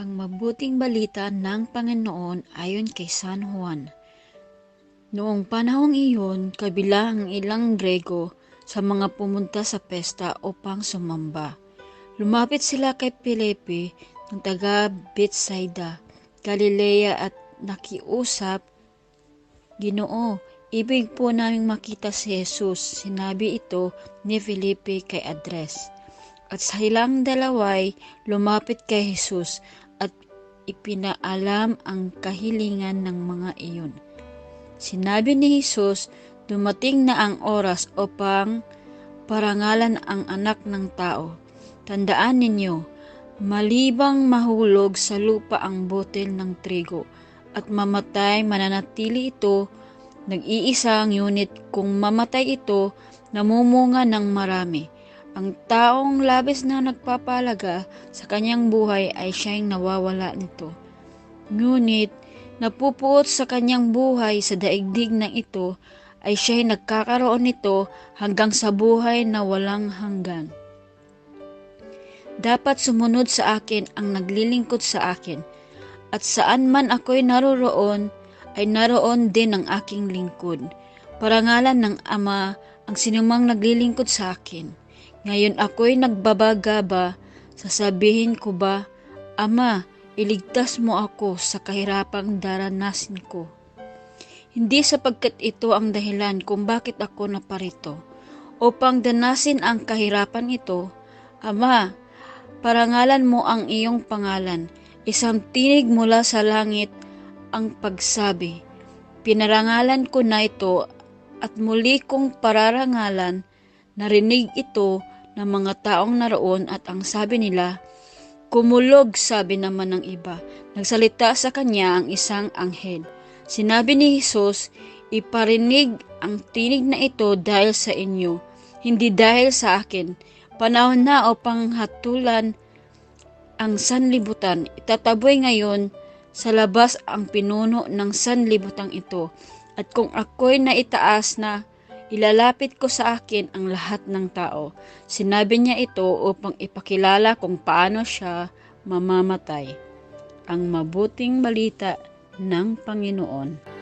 Ang mabuting balita ng Panginoon ayon kay San Juan. Noong panahong iyon, kabilang ang ilang Grego sa mga pumunta sa pesta upang sumamba. Lumapit sila kay Felipe ng taga Bethsaida, Galilea at nakiusap, "Ginoo, ibig po naming makita si Jesus." Sinabi ito ni Felipe kay Andres. At silang dalaway lumapit kay Jesus at ipinaalam ang kahilingan ng mga iyon. Sinabi ni Jesus, dumating na ang oras upang parangalan ang anak ng tao. Tandaan ninyo, malibang mahulog sa lupa ang botel ng trigo at mamatay, mananatili ito, nag-iisa, ngunit kung mamatay ito, namumunga ng marami. Ang taong labis na nagpapalaga sa kanyang buhay ay siyang nawawala nito. Ngunit napupuot sa kanyang buhay sa daigdig ng ito ay siya'y nagkakaroon nito hanggang sa buhay na walang hanggan. Dapat sumunod sa akin ang naglilingkod sa akin, at saan man ako'y naroroon, ay naroon din ang aking lingkod. Parangalan ng Ama ang sinumang naglilingkod sa akin. Ngayon ako'y nagbabagaba, sasabihin ko ba, Ama, iligtas mo ako sa kahirapang daranasin ko. Hindi sapagkat ito ang dahilan kung bakit ako naparito, upang danasin ang kahirapan ito. Ama, parangalan mo ang iyong pangalan. Isang tinig mula sa langit ang pagsabi, "Pinarangalan ko na ito," at muli kong pararangalan. Narinig ito ng mga taong naroon at ang sabi nila, "Kumulog," sabi naman ng iba. Nagsalita sa kanya ang isang anghel. Sinabi ni Jesus, "Iparinig ang tinig na ito dahil sa inyo, hindi dahil sa akin. Panahon na upang hatulan ang sanlibutan. Itataboy ngayon sa labas ang pinuno ng sanlibutang ito. At kung ako'y naitaas na, ilalapit ko sa akin ang lahat ng tao." Sinabi niya ito upang ipakilala kung paano siya mamamatay. Ang mabuting balita ng Panginoon.